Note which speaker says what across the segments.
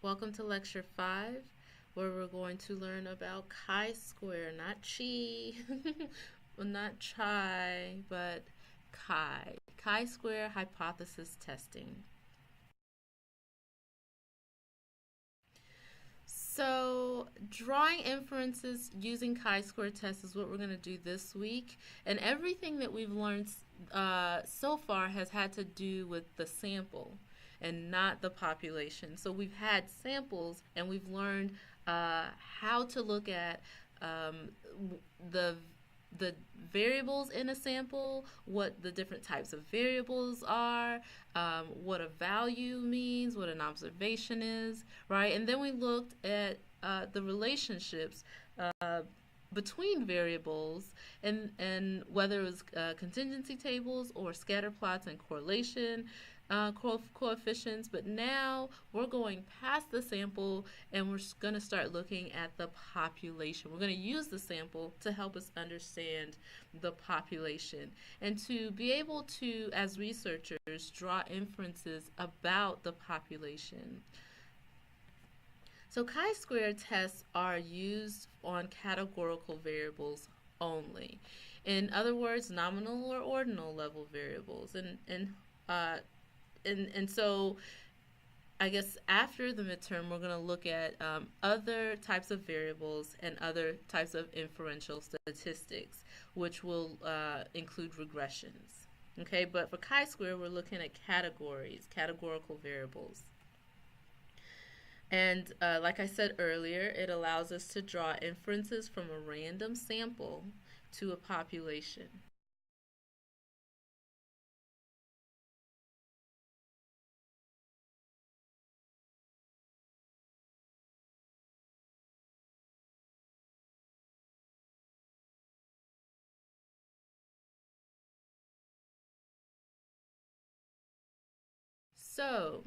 Speaker 1: Welcome to Lecture 5, where we're going to learn about chi-square, not chi, well, not chi, but chi. Chi-square hypothesis testing. So, drawing inferences using chi-square tests is what we're going to do this week. And everything that we've learned so far has had to do with the sample and not the population. So we've had samples and we've learned how to look at the variables in a sample, what the different types of variables are, what a value means, what an observation is, right? And then we looked at the relationships between variables and whether it was contingency tables or scatter plots and correlation coefficients. But now we're going past the sample and we're going to start looking at the population. We're going to use the sample to help us understand the population and to be able to, as researchers, draw inferences about the population. So chi-square tests are used on categorical variables only. In other words, nominal or ordinal level variables. And so I guess after the midterm, we're going to look at other types of variables and other types of inferential statistics, which will include regressions. Okay, but for chi-square, we're looking at categories, categorical variables. And like I said earlier, it allows us to draw inferences from a random sample to a population. So,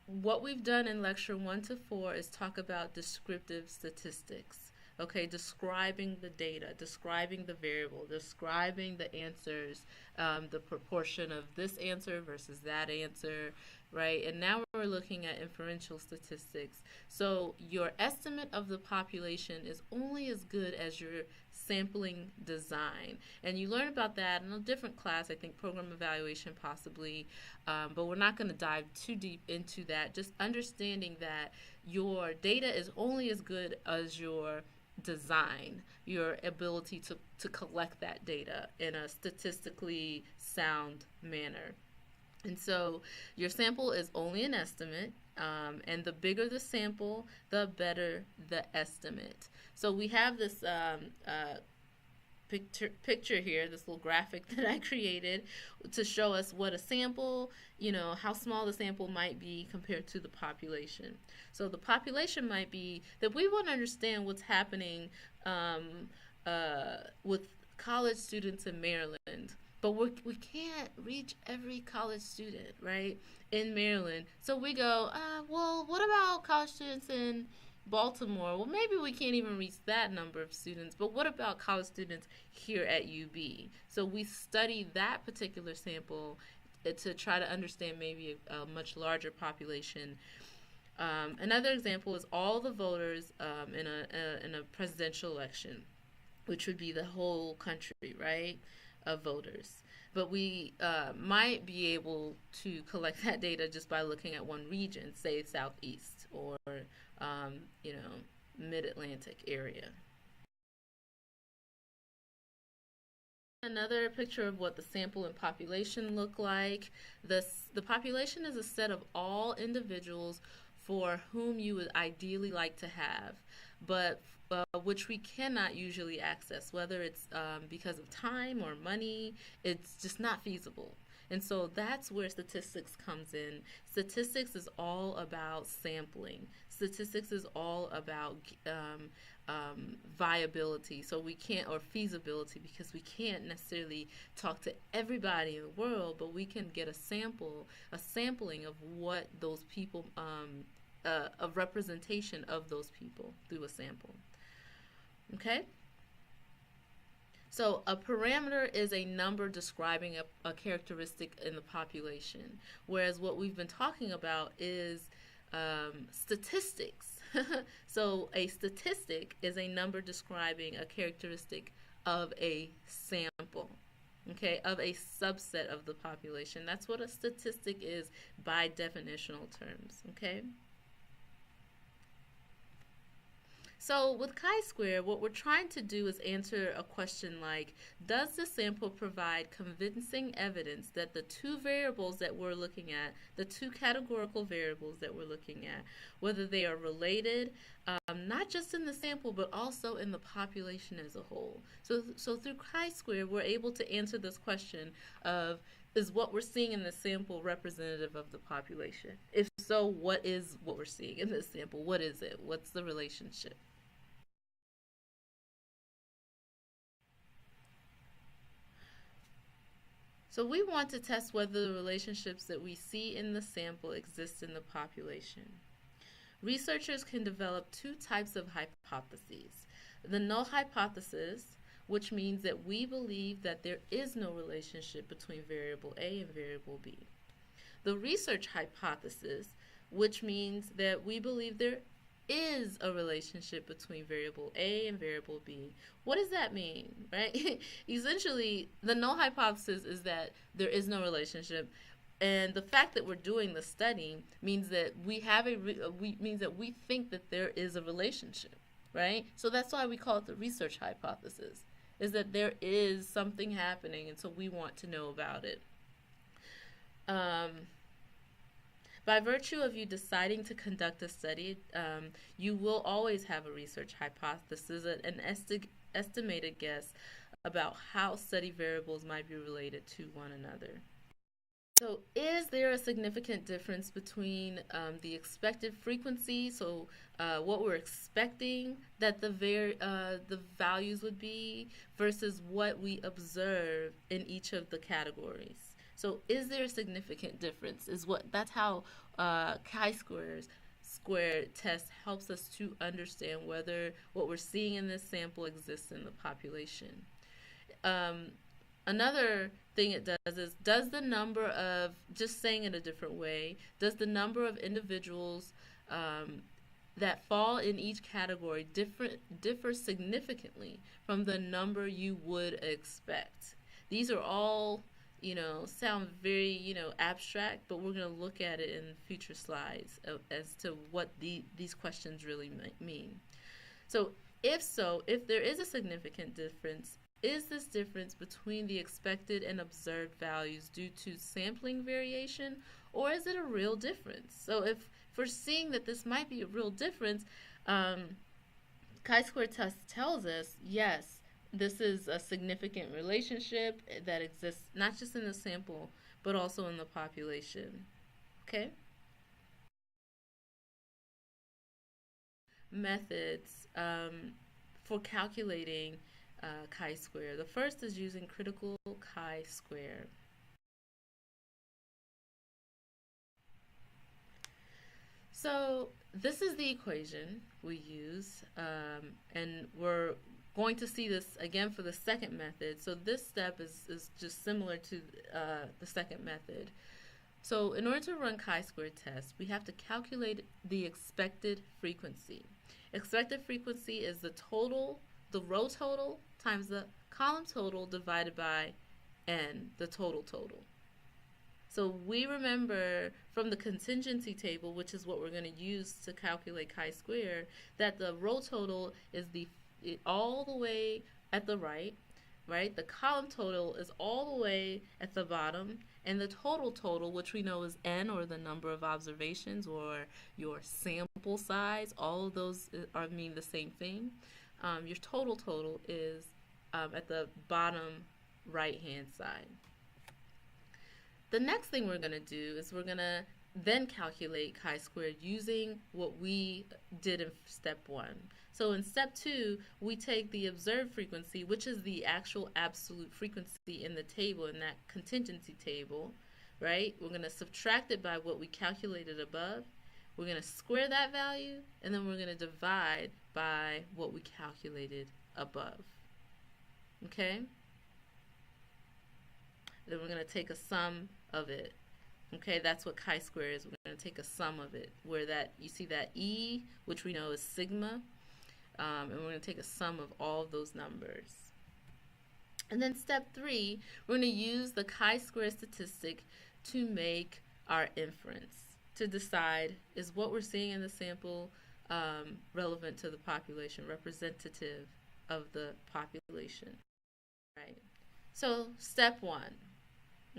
Speaker 1: what we've done in lecture 1 to 4 is talk about descriptive statistics. Okay, describing the data, describing the variable, describing the answers, the proportion of this answer versus that answer, right? And now we're looking at inferential statistics. So your estimate of the population is only as good as your sampling design. And you learn about that in a different class, I think program evaluation possibly, but we're not going to dive too deep into that. Just understanding that your data is only as good as your design, your ability to collect that data in a statistically sound manner. And so your sample is only an estimate, and the bigger the sample, the better the estimate. So we have this picture here, this little graphic that I created to show us what a sample, how small the sample might be compared to the population. So the population might be that we want to understand what's happening with college students in Maryland. But we can't reach every college student, right, in Maryland. So we go, well, what about college students in Baltimore? Well, maybe we can't even reach that number of students, but what about college students here at UB? So we study that particular sample to try to understand maybe a much larger population. Another example is all the voters in a presidential election, which would be the whole country, right, of voters. But we might be able to collect that data just by looking at one region, say Southeast or Mid-Atlantic area. Another picture of what the sample and population look like. The population is a set of all individuals for whom you would ideally like to have, but which we cannot usually access, whether it's because of time or money. It's just not feasible. And so that's where statistics comes in. Statistics is all about sampling. Statistics is all about viability. So we can't, or feasibility, because we can't necessarily talk to everybody in the world, but we can get a sampling of what those people, a representation of those people through a sample. Okay? So a parameter is a number describing a characteristic in the population, whereas what we've been talking about is statistics. So a statistic is a number describing a characteristic of a sample, okay, of a subset of the population. That's what a statistic is by definitional terms, okay? So with chi-square, what we're trying to do is answer a question like, does the sample provide convincing evidence that the two variables that we're looking at, the two categorical variables that we're looking at, whether they are related, not just in the sample, but also in the population as a whole. So through chi-square, we're able to answer this question of, is what we're seeing in the sample representative of the population? If so, what is what we're seeing in this sample? What is it? What's the relationship? So we want to test whether the relationships that we see in the sample exist in the population. Researchers can develop two types of hypotheses. The null hypothesis, which means that we believe that there is no relationship between variable A and variable B. The research hypothesis, which means that we believe there is a relationship between variable A and variable B. What does that mean, right? Essentially, the null hypothesis is that there is no relationship, and the fact that we're doing the study means that we think that there is a relationship, right? So that's why we call it the research hypothesis, is that there is something happening, and so we want to know about it. Um, By virtue of you deciding to conduct a study, you will always have a research hypothesis, an estimated guess about how study variables might be related to one another. So, is there a significant difference between the expected frequency, so what we're expecting that the values would be, versus what we observe in each of the categories? So, is there a significant difference? That's how chi-square test helps us to understand whether what we're seeing in this sample exists in the population. Um, Another thing it does is, does the number of, just saying it a different way, does the number of individuals that fall in each category differ significantly from the number you would expect? These are all, sound very, abstract, but we're going to look at it in future slides as to what these questions really mean. So if there is a significant difference, is this difference between the expected and observed values due to sampling variation, or is it a real difference? So if we're seeing that this might be a real difference, chi-square test tells us, yes, this is a significant relationship that exists not just in the sample, but also in the population. Okay? Methods for calculating chi-square. The first is using critical chi-square. So this is the equation we use, and we're going to see this again for the second method. So this step is just similar to the second method. So in order to run chi-square tests, we have to calculate the expected frequency. Expected frequency is the row total times the column total divided by n, the total. So we remember from the contingency table, which is what we're going to use to calculate chi-square, that the row total is all the way at the right? The column total is all the way at the bottom, and the total, which we know is n, or the number of observations, or your sample size, all of those mean the same thing. Your total is at the bottom right-hand side. The next thing we're going to do is we're going to then calculate chi-squared using what we did in step 1. So in step 2, we take the observed frequency, which is the actual absolute frequency in the table, in that contingency table, right? We're going to subtract it by what we calculated above. We're going to square that value, and then we're going to divide by what we calculated above. Okay? Then we're going to take a sum of it. Okay, that's what chi-square is. We're going to take a sum of it, where that you see that E, which we know is sigma, and we're going to take a sum of all of those numbers. And then step 3, we're going to use the chi-square statistic to make our inference, to decide is what we're seeing in the sample relevant to the population, representative of the population. Right. So step 1,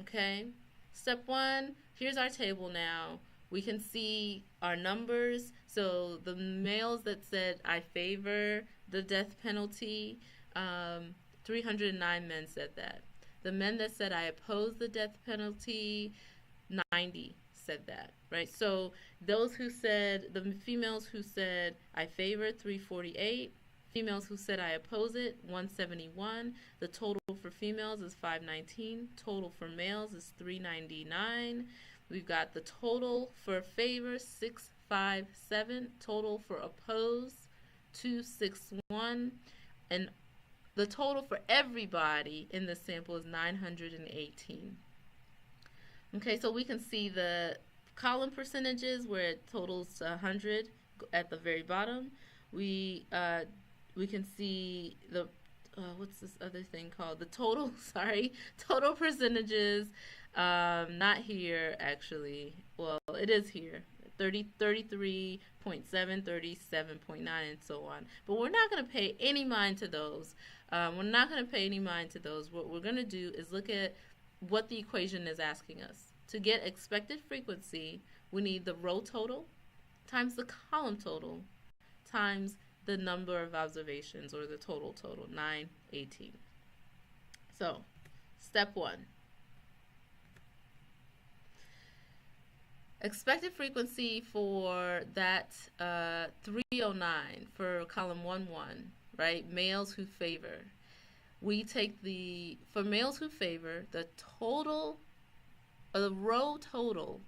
Speaker 1: okay? Step 1, here's our table now. We can see our numbers. So the males that said, I favor the death penalty, 309 men said that. The men that said, I oppose the death penalty, 90 said that, right? So those who said, the females who said, I favor, 348. Females who said I oppose it, 171. The total for females is 519. Total for males is 399. We've got the total for favor, 657. Total for oppose, 261. And the total for everybody in the sample is 918. Okay, so we can see the column percentages where it totals 100 at the very bottom. We can see the what's this other thing called? The total, sorry, total percentages. Not here actually. Well, it is here. 33.7, 37.9, and so on. But we're not going to pay any mind to those. We're not going to pay any mind to those. What we're going to do is look at what the equation is asking us. To get expected frequency, we need the row total times the column total times the number of observations, or the total, 918. So, step 1. Expected frequency for that 309 for column 1-1, right? Males who favor. We take for males who favor, the total, the row total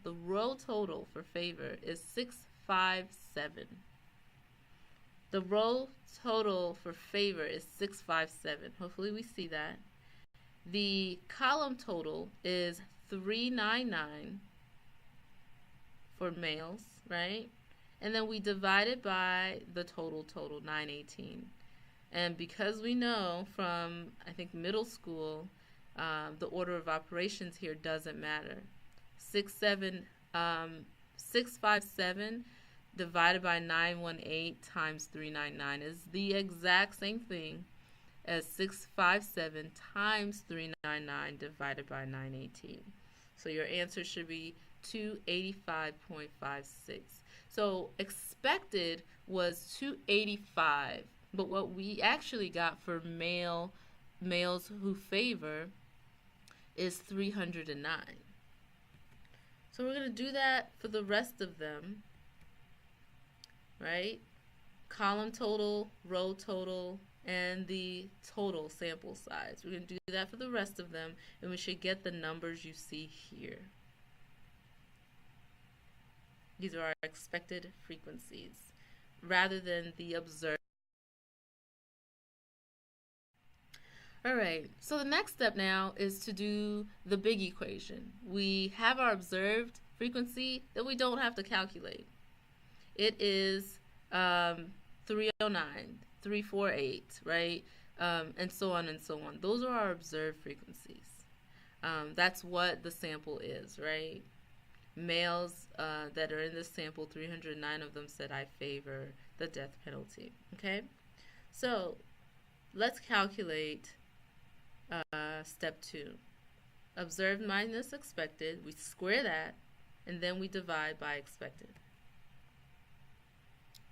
Speaker 1: for favor is 657. The row total for favor is 657. Hopefully we see that. The column total is 399 for males, right? And then we divide it by the total, 918. And because we know from, I think, middle school, the order of operations here doesn't matter. 657 divided by 918 times 399 is the exact same thing as 657 times 399 divided by 918. So your answer should be 285.56. So expected was 285, but what we actually got for males who favor is 309. So we're going to do that for the rest of them, right? Column total, row total, and the total sample size. We're going to do that for the rest of them, and we should get the numbers you see here. These are our expected frequencies, rather than the observed. All right, so the next step now is to do the big equation. We have our observed frequency that we don't have to calculate. It is 309, 348, right? And so on and so on. Those are our observed frequencies. That's what the sample is, right? Males that are in this sample, 309 of them said, I favor the death penalty, okay? So let's calculate step 2. Observed minus expected, we square that, and then we divide by expected.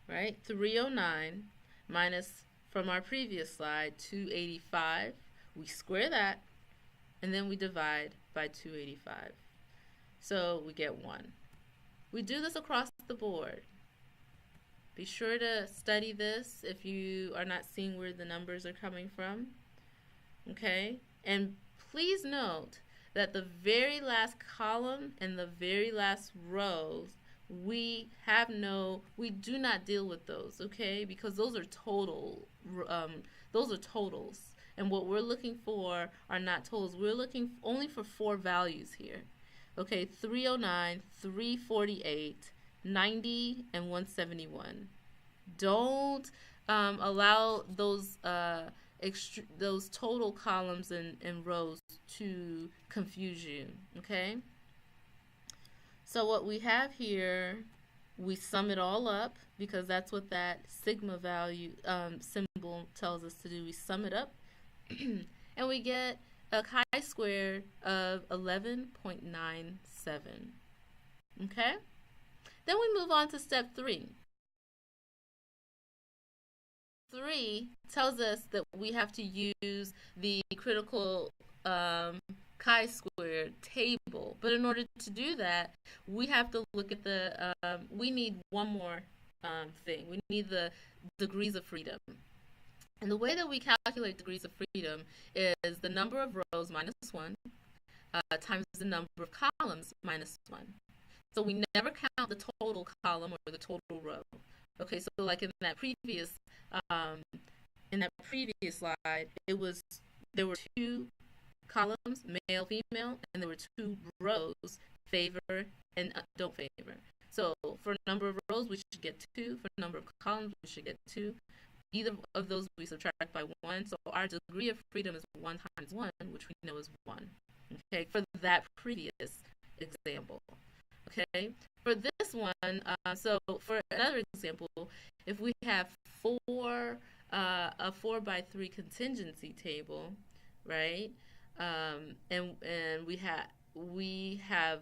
Speaker 1: Right? 309 minus, from our previous slide, 285. We square that, and then we divide by 285. So we get 1. We do this across the board. Be sure to study this if you are not seeing where the numbers are coming from. Okay? And please note that the very last column and the very last rows, we do not deal with those, okay? Because those are totals. And what we're looking for are not totals. We're looking only for 4 values here. Okay, 309, 348, 90, and 171. Don't allow those total columns and rows to confuse you. Okay. So what we have here, we sum it all up because that's what that sigma value symbol tells us to do. We sum it up, and we get a chi-squared of 11.97. Okay. Then we move on to step 3. 3 tells us that we have to use the critical chi-square table. But in order to do that, we have to look at we need one more thing. We need the degrees of freedom. And the way that we calculate degrees of freedom is the number of rows minus 1 times the number of columns minus 1. So we never count the total column or the total row. Okay, so like um, in that previous slide, there were 2 columns, male, female, and there were 2 rows, favor and don't favor. So for a number of rows, we should get 2. For a number of columns, we should get 2. Either of those we subtract by 1. So our degree of freedom is 1 times 1, which we know is 1. Okay, for that previous example. Okay, for this one, so for another example, if we have a 4 by 3 contingency table, right? And we have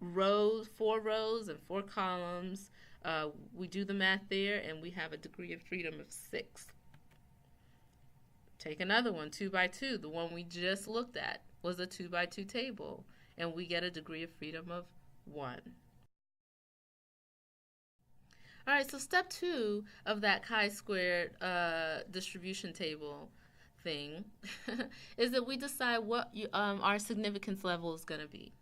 Speaker 1: 4 rows and 4 columns. We do the math there, and we have a degree of freedom of 6. Take another one, 2 by 2. The one we just looked at was a 2 by 2 table, and we get a degree of freedom of 1. All right, so step 2 of that chi-squared distribution table thing is that we decide what our significance level is going to be.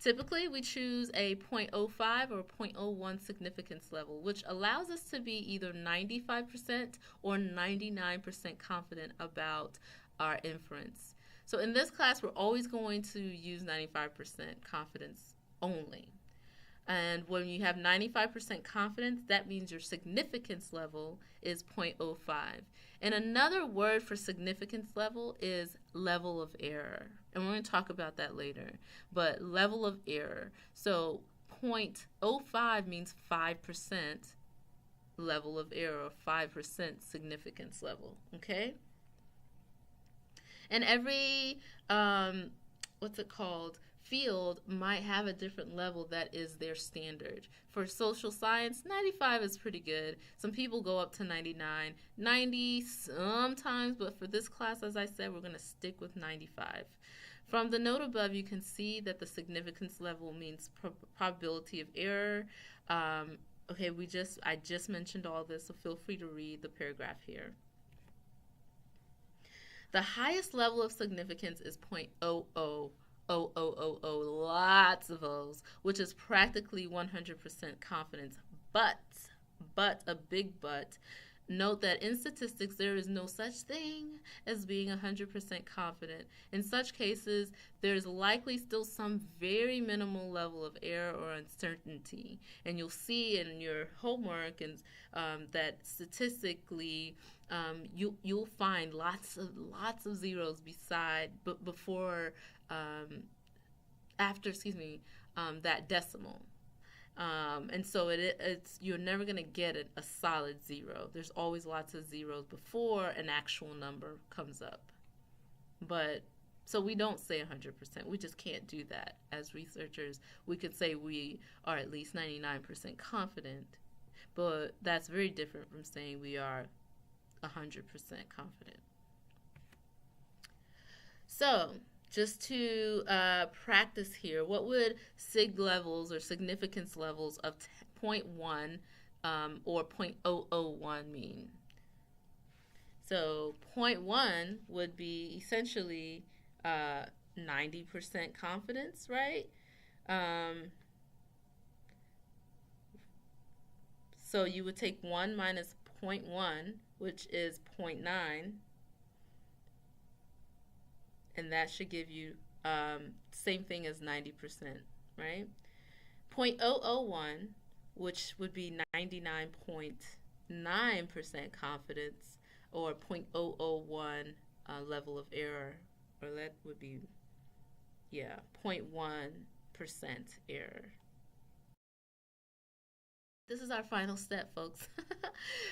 Speaker 1: Typically, we choose a 0.05 or 0.01 significance level, which allows us to be either 95% or 99% confident about our inference. So in this class, we're always going to use 95% confidence only. And when you have 95% confidence, that means your significance level is 0.05. And another word for significance level is level of error. And we're going to talk about that later. But level of error. So 0.05 means 5% level of error, 5% significance level. Okay? And every, field might have a different level that is their standard. For social science, 95 is pretty good. Some people go up to 99, 90 sometimes, but for this class, as I said, we're going to stick with 95. From the note above, you can see that the significance level means probability of error. Okay, I just mentioned all this, so feel free to read the paragraph here. The highest level of significance is 0.00. Lots of O's, which is practically 100% confidence. But, a big but, note that in statistics there is no such thing as being 100% confident. In such cases, there's likely still some very minimal level of error or uncertainty. And you'll see in your homework that statistically you'll find lots of zeros before after that decimal. And so you're never going to get a solid 0. There's always lots of zeros before an actual number comes up. But so we don't say 100%. We just can't do that. As researchers, we could say we are at least 99% confident, but that's very different from saying we are 100% confident. So just to practice here, what would sig levels or significance levels of 0.1 or 0.001 mean? So 0.1 would be essentially 90% confidence, right? So you would take 1 minus 0.1, which is 0.9, and that should give you same thing as 90%, right? 0.001, which would be 99.9% confidence, or 0.001 level of error, or that would be, yeah, 0.1% error. This is our final step, folks.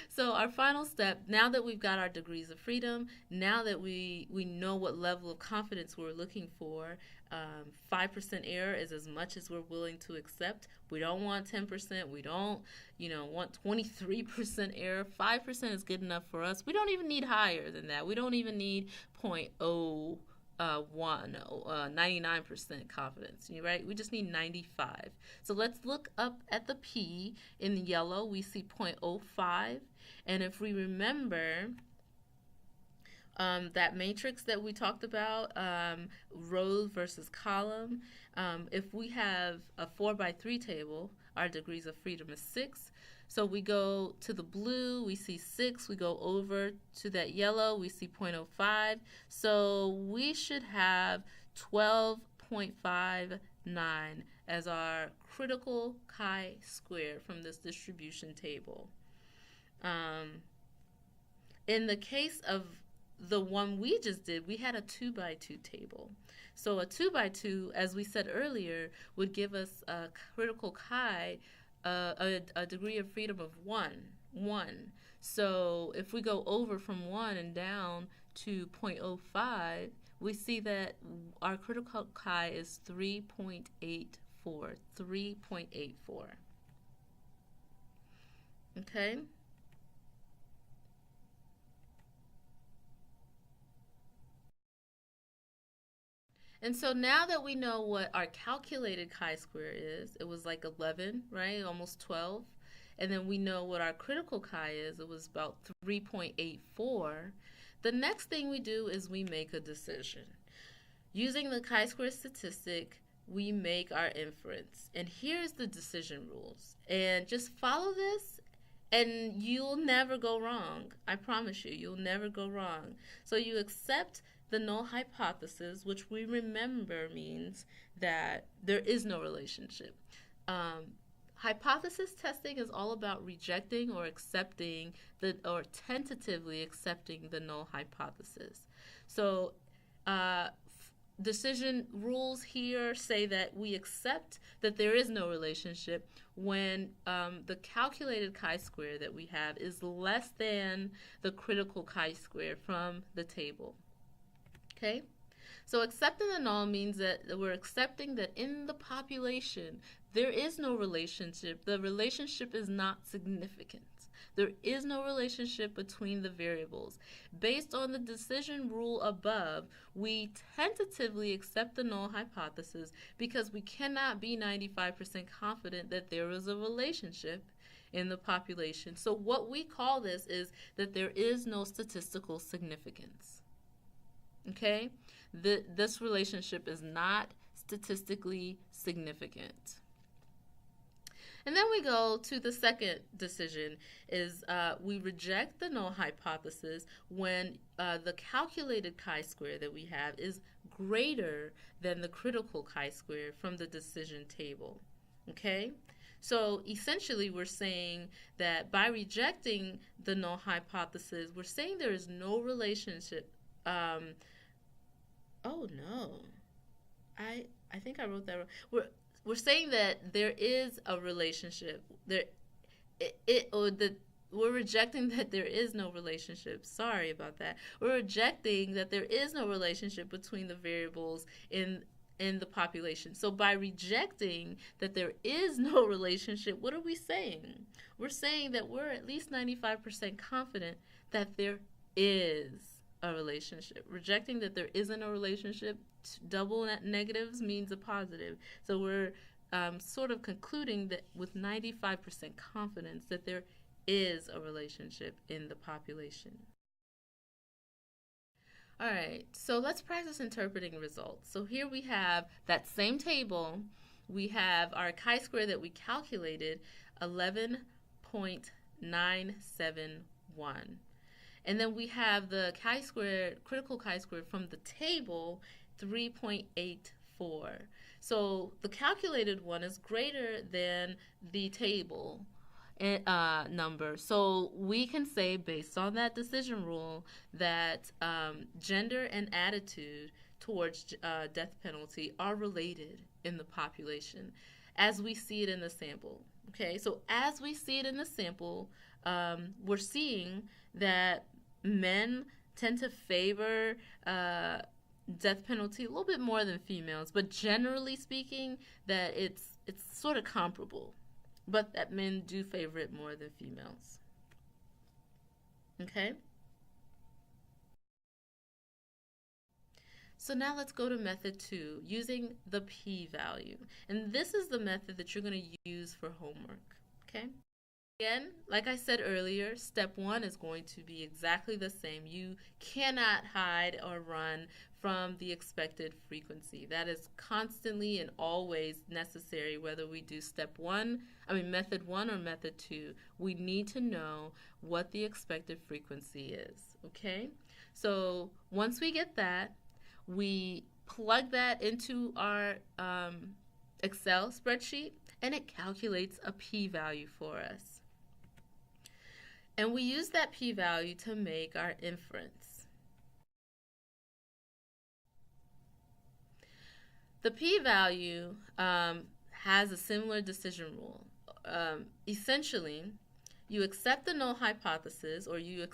Speaker 1: So our final step, now that we've got our degrees of freedom, now that we know what level of confidence we're looking for, 5% error is as much as we're willing to accept. We don't want 10%. We don't, want 23% error. 5% is good enough for us. We don't even need higher than that. We don't even need 99% confidence, right? We just need 95. So let's look up at the P. In yellow, we see 0.05. And if we remember that matrix that we talked about, row versus column, if we have a 4x3 table, our degrees of freedom is 6. So we go to the blue, we see 6. We go over to that yellow, we see 0.05. So we should have 12.59 as our critical chi-square from this distribution table. In the case of the one we just did, we had a 2x2 table. So a 2x2, as we said earlier, would give us a critical chi, a degree of freedom of 1. So if we go over from 1 and down to 0.05, we see that our critical chi is 3.84. Okay? And so now that we know what our calculated chi-square is, it was like 11, right? Almost 12. And then we know what our critical chi is. It was about 3.84. The next thing we do is we make a decision. Using the chi-square statistic, we make our inference. And here's the decision rules. And just follow this, and you'll never go wrong. I promise you, you'll never go wrong. So you accept the null hypothesis, which we remember means that there is no relationship. Hypothesis testing is all about rejecting or accepting or tentatively accepting the null hypothesis. So decision rules here say that we accept that there is no relationship when the calculated chi-square that we have is less than the critical chi-square from the table. Okay? So accepting the null means that we're accepting that in the population there is no relationship. The relationship is not significant. There is no relationship between the variables. Based on the decision rule above, we tentatively accept the null hypothesis because we cannot be 95% confident that there is a relationship in the population. So what we call this is that there is no statistical significance. Okay? This relationship is not statistically significant. And then we go to the second decision is we reject the null hypothesis when the calculated chi-square that we have is greater than the critical chi-square from the decision table. Okay? So essentially we're saying that by rejecting the null hypothesis, we're saying there is no relationship. Oh no, I think I wrote that wrong. We're saying that there is a relationship. We're rejecting that there is no relationship. Sorry about that. We're rejecting that there is no relationship between the variables in the population. So by rejecting that there is no relationship, what are we saying? We're saying that we're at least 95% confident that there is a relationship. Rejecting that there isn't a relationship, double negatives means a positive. So we're sort of concluding that with 95% confidence that there is a relationship in the population. All right, so let's practice interpreting results. So here we have that same table. We have our chi-square that we calculated, 11.971. And then we have the chi-square, critical chi-square from the table, 3.84. 4. So the calculated one is greater than the table number. So we can say, based on that decision rule, that gender and attitude towards death penalty are related in the population as we see it in the sample. Okay, so as we see it in the sample, we're seeing that men tend to favor death penalty a little bit more than females, but generally speaking, that it's sort of comparable, but that men do favor it more than females. Okay? So now let's go to method 2, using the p-value. And this is the method that you're going to use for homework. Okay? Again, like I said earlier, step 1 is going to be exactly the same. You cannot hide or run from the expected frequency. That is constantly and always necessary, whether we do method 1 or method 2. We need to know what the expected frequency is, okay? So once we get that, we plug that into our Excel spreadsheet, and it calculates a p-value for us. And we use that p-value to make our inference. The p-value has a similar decision rule. Essentially, you accept the null hypothesis, or you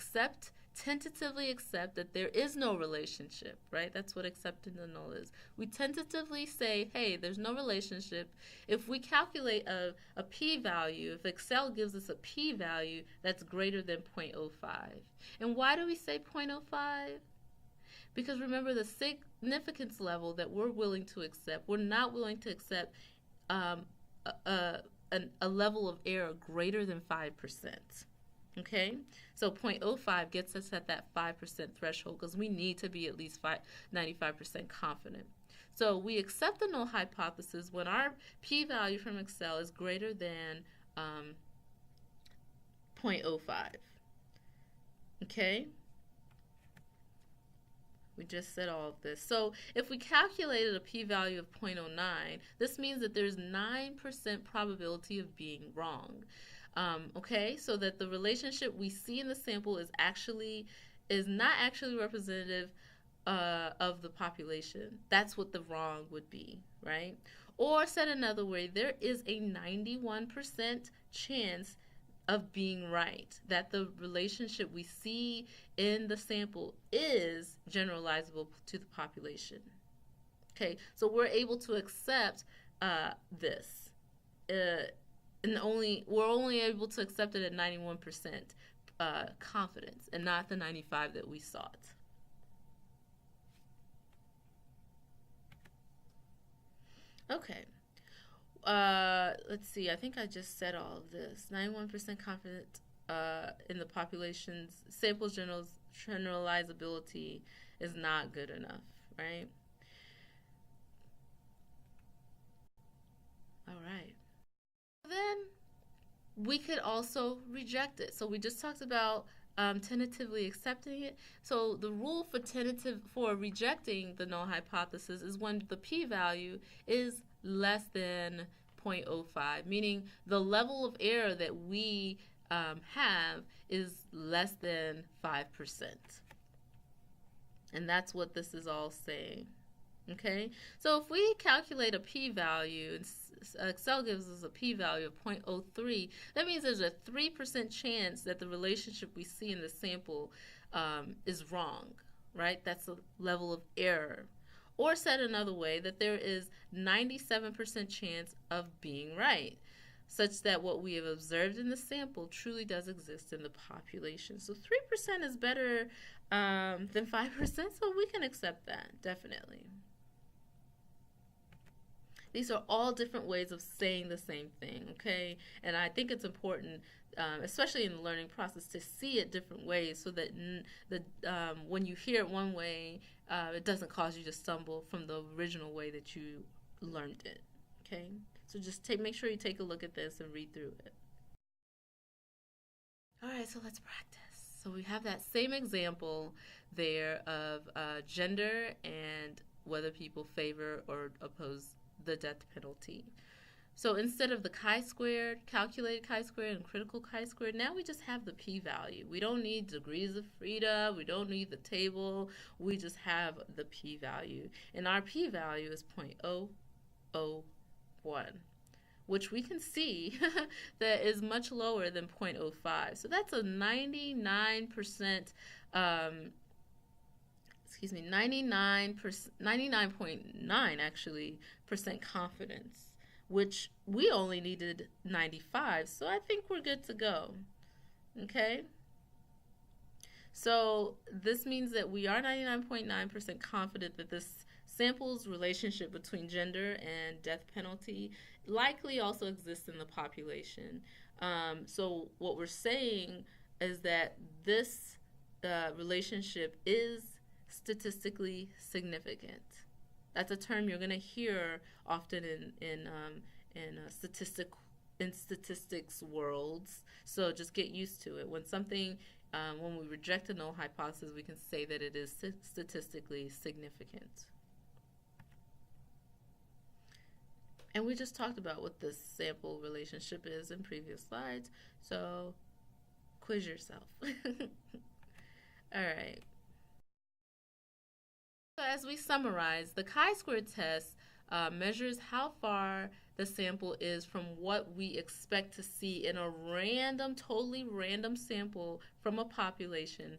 Speaker 1: tentatively accept that there is no relationship, right? That's what accepting the null is. We tentatively say, hey, there's no relationship. If we calculate a p-value, if Excel gives us a p-value that's greater than 0.05. And why do we say 0.05? Because remember the significance level that we're willing to accept. We're not willing to accept a level of error greater than 5%. Okay, so 0.05 gets us at that 5% threshold because we need to be at least 95% confident. So we accept the null hypothesis when our p-value from Excel is greater than 0.05. Okay, we just said all of this. So if we calculated a p-value of 0.09, this means that there's 9% probability of being wrong. Okay, so that the relationship we see in the sample is not actually representative of the population. That's what the wrong would be, right? Or said another way, there is a 91% chance of being right, that the relationship we see in the sample is generalizable to the population. Okay, so we're able to accept this. And we're only able to accept it at 91% confidence, and not the 95 that we sought. Okay. Let's see. I think I just said all of this. 91% confident in the population's sample generalizability is not good enough, right? All right. Then we could also reject it. So we just talked about tentatively accepting it. So the rule for rejecting the null hypothesis is when the p-value is less than 0.05, meaning the level of error that we have is less than 5%. And that's what this is all saying. Okay, so if we calculate a p-value, Excel gives us a p-value of 0.03, that means there's a 3% chance that the relationship we see in the sample is wrong, right? That's the level of error. Or said another way, that there is 97% chance of being right, such that what we have observed in the sample truly does exist in the population. So 3% is better than 5%, so we can accept that, definitely. These are all different ways of saying the same thing, okay? And I think it's important, especially in the learning process, to see it different ways so that when you hear it one way, it doesn't cause you to stumble from the original way that you learned it, okay? So just make sure you take a look at this and read through it. All right, so let's practice. So we have that same example there of gender and whether people favor or oppose the death penalty. So instead of the chi-squared, calculated chi-squared, and critical chi-squared, now we just have the p-value. We don't need degrees of freedom. We don't need the table. We just have the p-value. And our p-value is 0.001, which we can see that is much lower than 0.05. So that's a 99%, 99.9 actually percent confidence, which we only needed 95. So I think we're good to go. Okay. So this means that we are 99.9% confident that this sample's relationship between gender and death penalty likely also exists in the population. So what we're saying is that this relationship is statistically significant. That's a term you're going to hear often in statistics worlds. So just get used to it. When we reject a null hypothesis, we can say that it is statistically significant. And we just talked about what this sample relationship is in previous slides. So quiz yourself. All right. So as we summarize, the chi-square test measures how far the sample is from what we expect to see in a totally random sample from a population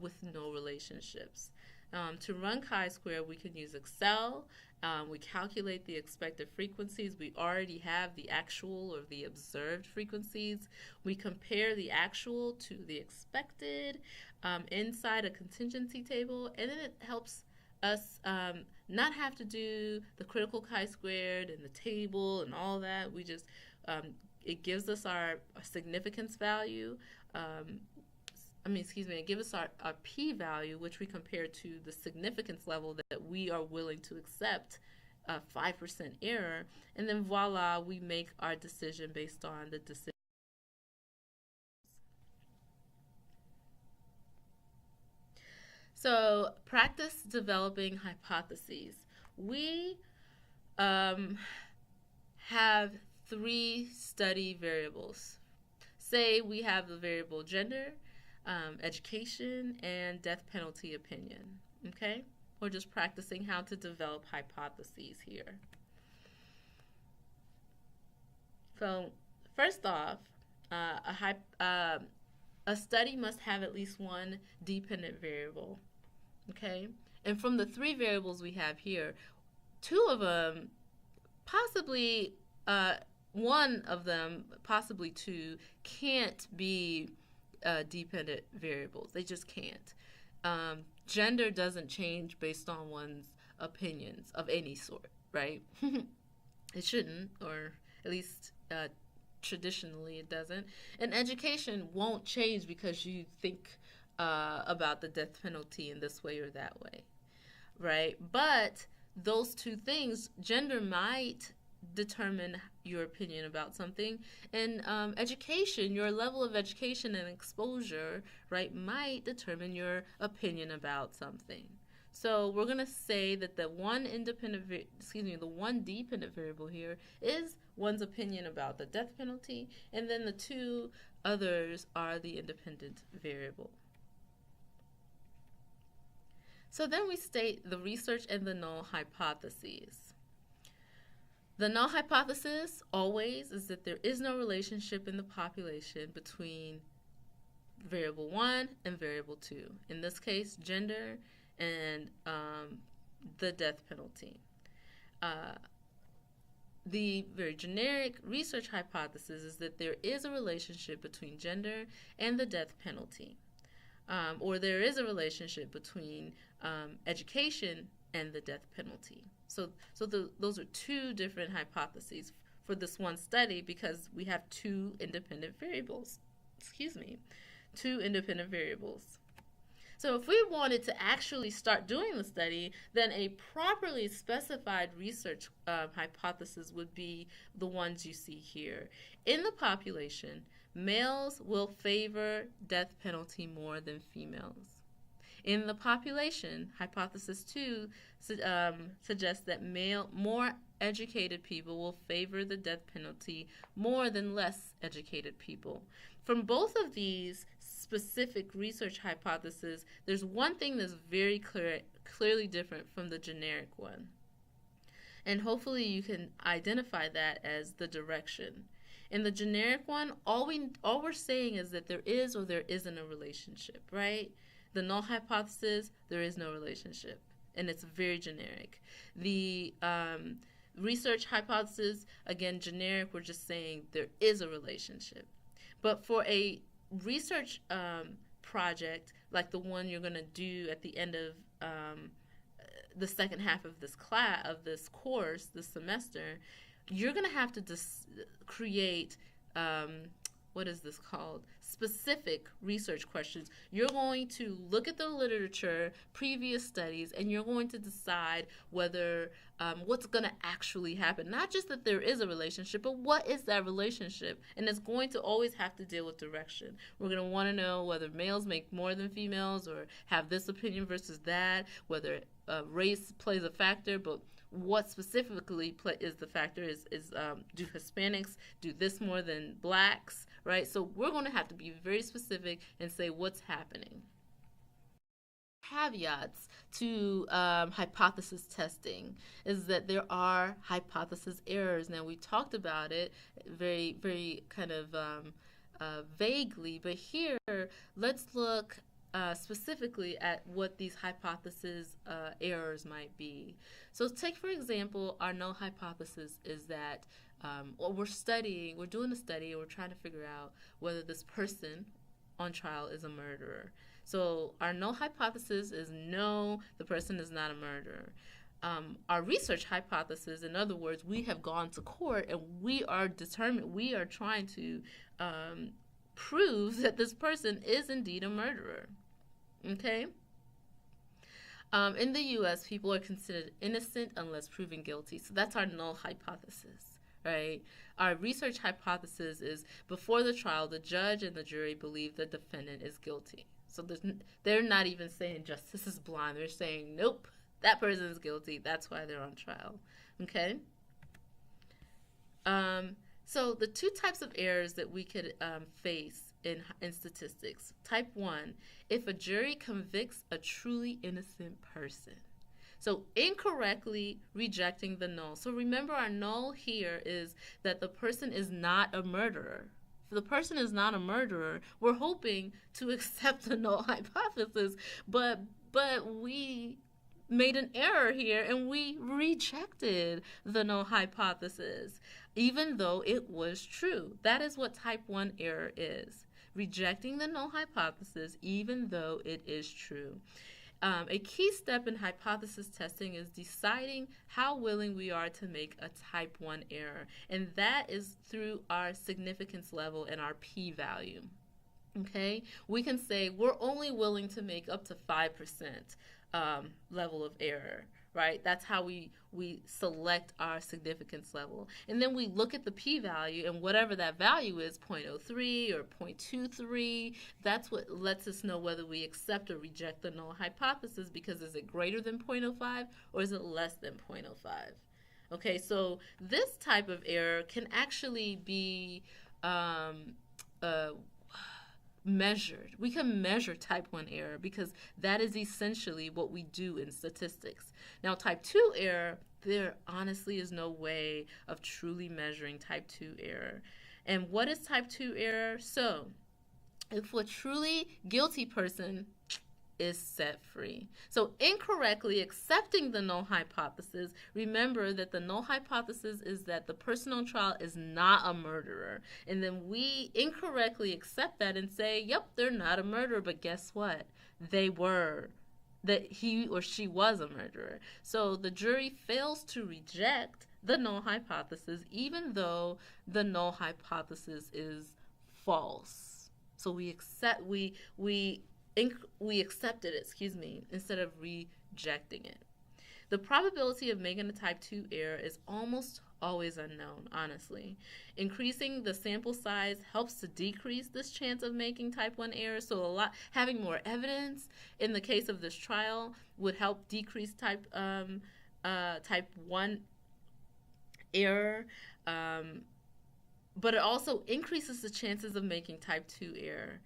Speaker 1: with no relationships. To run chi-square, we can use Excel. We calculate the expected frequencies. We already have the actual or the observed frequencies. We compare the actual to the expected inside a contingency table, and then it helps us not have to do the critical chi-squared and the table and all that. We just it gives us our significance value. It gives us our p-value, which we compare to the significance level that we are willing to accept, 5% error, and then voila, we make our decision based on the decision. So practice developing hypotheses. We have 3 study variables. Say we have the variable gender, education, and death penalty opinion. Okay? We're just practicing how to develop hypotheses here. So first off, a study must have at least one dependent variable. Okay? And from the 3 variables we have here, 2 of them, possibly one of them, possibly 2, can't be dependent variables. They just can't. Gender doesn't change based on one's opinions of any sort, right? It shouldn't, or at least traditionally it doesn't. And education won't change because you think about the death penalty in this way or that way, right? But those 2 things, gender might determine your opinion about something, and education, your level of education and exposure, right, might determine your opinion about something. So we're going to say that the one dependent variable here is one's opinion about the death penalty, and then the 2 others are the independent variable. So then we state the research and the null hypotheses. The null hypothesis always is that there is no relationship in the population between variable 1 and variable 2. In this case, gender and the death penalty. The very generic research hypothesis is that there is a relationship between gender and the death penalty. Or there is a relationship between education and the death penalty. So those are 2 different hypotheses for this one study because we have 2 independent variables. 2 independent variables. So if we wanted to actually start doing the study, then a properly specified research hypothesis would be the ones you see here. In the population, males will favor death penalty more than females. In the population, hypothesis 2 suggests that more educated people will favor the death penalty more than less educated people. From both of these specific research hypotheses, there's one thing that's very clearly different from the generic one. And hopefully you can identify that as the direction. In the generic one, all we're saying is that there is or there isn't a relationship, right? The null hypothesis, there is no relationship, and it's very generic. The research hypothesis, again, generic, we're just saying there is a relationship. But for a research project like the one you're going to do at the end of the second half of this course, this semester, you're going to have to create what is this called? Specific research questions. You're going to look at the literature, previous studies, and you're going to decide whether what's going to actually happen. Not just that there is a relationship, but what is that relationship? And it's going to always have to deal with direction. We're going to want to know whether males make more than females or have this opinion versus that, whether race plays a factor, but what specifically is the factor is do Hispanics do this more than blacks, right? So we're going to have to be very specific and say what's happening. Caveats to hypothesis testing is that there are hypothesis errors. Now, we talked about it very, very kind of vaguely, but here let's look specifically at what these hypothesis errors might be. So take, for example, our null hypothesis is that we're doing a study, and we're trying to figure out whether this person on trial is a murderer. So our null hypothesis is no, the person is not a murderer. Our research hypothesis, in other words, we have gone to court and we are trying to prove that this person is indeed a murderer. Okay? In the U.S., people are considered innocent unless proven guilty. So that's our null hypothesis, right? Our research hypothesis is before the trial, the judge and the jury believe the defendant is guilty. So they're not even saying justice is blind. They're saying, nope, that person is guilty. That's why they're on trial. Okay? So the two types of errors that we could face in statistics. Type 1, if a jury convicts a truly innocent person. So incorrectly rejecting the null. So remember, our null here is that the person is not a murderer. If the person is not a murderer, we're hoping to accept the null hypothesis, but we made an error here and we rejected the null hypothesis, even though it was true. That is what type 1 error is. Rejecting the null hypothesis even though it is true. A key step in hypothesis testing is deciding how willing we are to make a type 1 error, and that is through our significance level and our p-value. Okay? We can say we're only willing to make up to 5% level of error, right? That's how we select our significance level. And then we look at the p-value, and whatever that value is, 0.03 or 0.23, that's what lets us know whether we accept or reject the null hypothesis, because is it greater than 0.05 or is it less than 0.05? Okay, so this type of error can actually be measured. We can measure type 1 error because that is essentially what we do in statistics. Now, type 2 error, there honestly is no way of truly measuring type 2 error. And what is type 2 error? So, if a truly guilty person is set free. So incorrectly accepting the null hypothesis, remember that the null hypothesis is that the person on trial is not a murderer. And then we incorrectly accept that and say, yep, they're not a murderer, but guess what? They were. That he or she was a murderer. So the jury fails to reject the null hypothesis even though the null hypothesis is false. So we accepted it, instead of rejecting it. The probability of making a type 2 error is almost always unknown, honestly. Increasing the sample size helps to decrease this chance of making type 1 errors. So having more evidence in the case of this trial would help decrease type 1 error. But it also increases the chances of making type 2 error.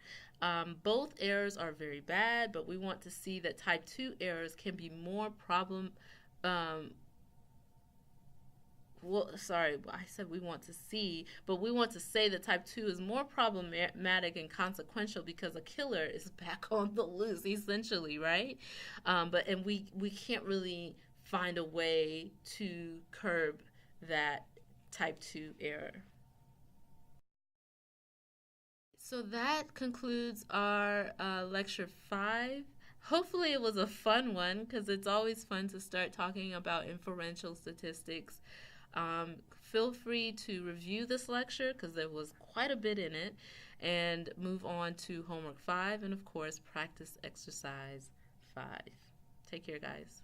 Speaker 1: Both errors are very bad, but we want to see that type 2 errors can be more I said we want to see, but we want to say that type 2 is more problematic and consequential because a killer is back on the loose, essentially, right? And we can't really find a way to curb that type 2 error. So that concludes our lecture 5. Hopefully it was a fun one because it's always fun to start talking about inferential statistics. Feel free to review this lecture because there was quite a bit in it, and move on to homework 5 and of course practice exercise 5. Take care, guys.